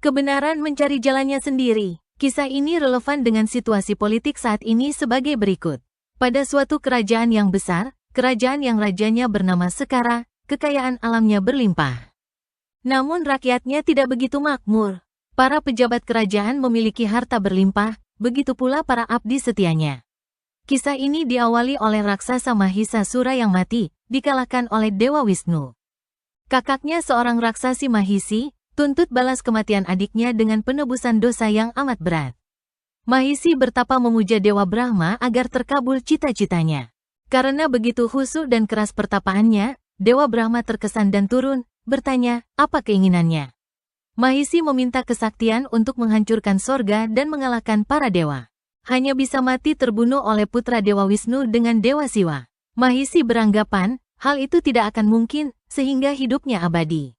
Kebenaran mencari jalannya sendiri. Kisah ini relevan dengan situasi politik saat ini sebagai berikut. Pada suatu kerajaan yang besar, kerajaan yang rajanya bernama Sekara, kekayaan alamnya berlimpah. Namun rakyatnya tidak begitu makmur. Para pejabat kerajaan memiliki harta berlimpah, begitu pula para abdi setianya. Kisah ini diawali oleh raksasa Mahisasura yang mati, dikalahkan oleh Dewa Wisnu. Kakaknya seorang raksasi Mahisi, tuntut balas kematian adiknya dengan penebusan dosa yang amat berat. Mahisi bertapa memuja Dewa Brahma agar terkabul cita-citanya. Karena begitu khusyuk dan keras pertapaannya, Dewa Brahma terkesan dan turun, bertanya, apa keinginannya? Mahisi meminta kesaktian untuk menghancurkan sorga dan mengalahkan para dewa. Hanya bisa mati terbunuh oleh putra Dewa Wisnu dengan Dewa Siwa. Mahisi beranggapan, hal itu tidak akan mungkin, sehingga hidupnya abadi.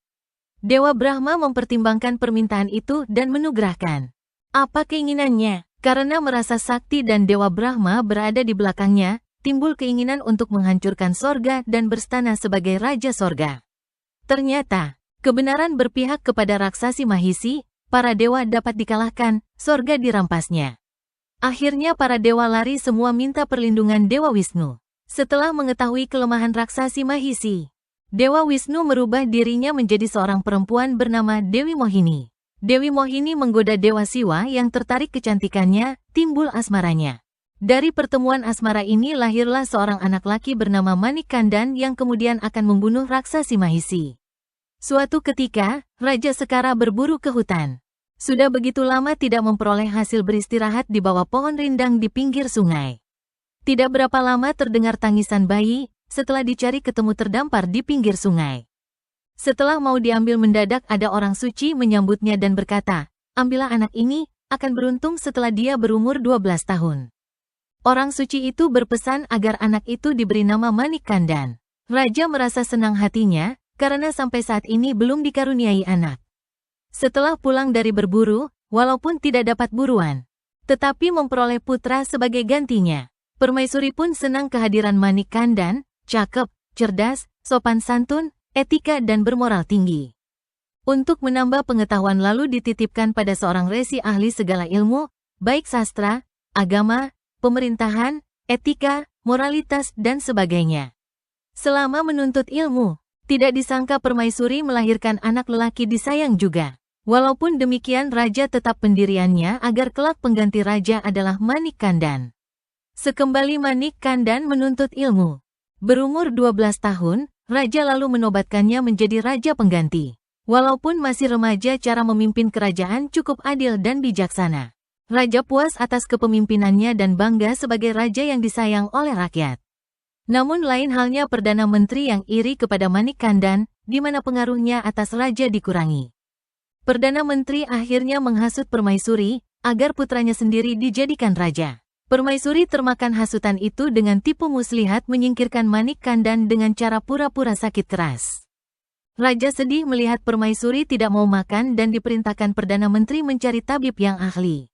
Dewa Brahma mempertimbangkan permintaan itu dan menugerahkan. Apa keinginannya? Karena merasa sakti dan Dewa Brahma berada di belakangnya, timbul keinginan untuk menghancurkan sorga dan berstana sebagai Raja Sorga. Ternyata, kebenaran berpihak kepada raksasi Mahisi, para dewa dapat dikalahkan, sorga dirampasnya. Akhirnya para dewa lari semua minta perlindungan Dewa Wisnu. Setelah mengetahui kelemahan raksasi Mahisi, Dewa Wisnu merubah dirinya menjadi seorang perempuan bernama Dewi Mohini. Dewi Mohini menggoda Dewa Siwa yang tertarik kecantikannya, timbul asmaranya. Dari pertemuan asmara ini lahirlah seorang anak laki bernama Manikkandan yang kemudian akan membunuh raksasi Mahisi. Suatu ketika, Raja Sekara berburu ke hutan. Sudah begitu lama tidak memperoleh hasil beristirahat di bawah pohon rindang di pinggir sungai. Tidak berapa lama terdengar tangisan bayi, setelah dicari ketemu terdampar di pinggir sungai. Setelah mau diambil mendadak ada orang suci menyambutnya dan berkata, ambillah anak ini, akan beruntung setelah dia berumur 12 tahun. Orang suci itu berpesan agar anak itu diberi nama Manikkandan. Raja merasa senang hatinya, karena sampai saat ini belum dikaruniai anak. Setelah pulang dari berburu, walaupun tidak dapat buruan, tetapi memperoleh putra sebagai gantinya. Permaisuri pun senang kehadiran Manikkandan, cakep, cerdas, sopan santun, etika dan bermoral tinggi. Untuk menambah pengetahuan lalu dititipkan pada seorang resi ahli segala ilmu, baik sastra, agama, pemerintahan, etika, moralitas dan sebagainya. Selama menuntut ilmu, tidak disangka permaisuri melahirkan anak lelaki disayang juga. Walaupun demikian raja tetap pendiriannya agar kelak pengganti raja adalah Manikkandan. Sekembali Manikkandan menuntut ilmu, berumur 12 tahun, raja lalu menobatkannya menjadi raja pengganti. Walaupun masih remaja, cara memimpin kerajaan cukup adil dan bijaksana. Raja puas atas kepemimpinannya dan bangga sebagai raja yang disayang oleh rakyat. Namun lain halnya Perdana Menteri yang iri kepada Manikkandan, di mana pengaruhnya atas raja dikurangi. Perdana Menteri akhirnya menghasut permaisuri, agar putranya sendiri dijadikan raja. Permaisuri termakan hasutan itu dengan tipu muslihat menyingkirkan Manikkandan dengan cara pura-pura sakit keras. Raja sedih melihat permaisuri tidak mau makan dan diperintahkan Perdana Menteri mencari tabib yang ahli.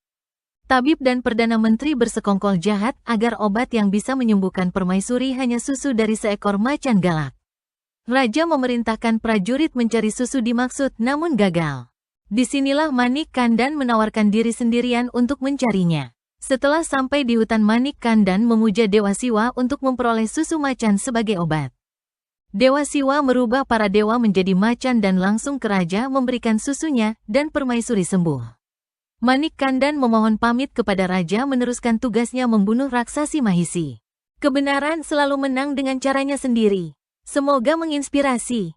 Tabib dan Perdana Menteri bersekongkol jahat agar obat yang bisa menyembuhkan permaisuri hanya susu dari seekor macan galak. Raja memerintahkan prajurit mencari susu dimaksud namun gagal. Disinilah Manikkandan menawarkan diri sendirian untuk mencarinya. Setelah sampai di hutan, Manikkandan memuja Dewa Siwa untuk memperoleh susu macan sebagai obat. Dewa Siwa merubah para dewa menjadi macan dan langsung ke raja memberikan susunya dan permaisuri sembuh. Manikkandan memohon pamit kepada raja meneruskan tugasnya membunuh raksasi Mahisi. Kebenaran selalu menang dengan caranya sendiri. Semoga menginspirasi.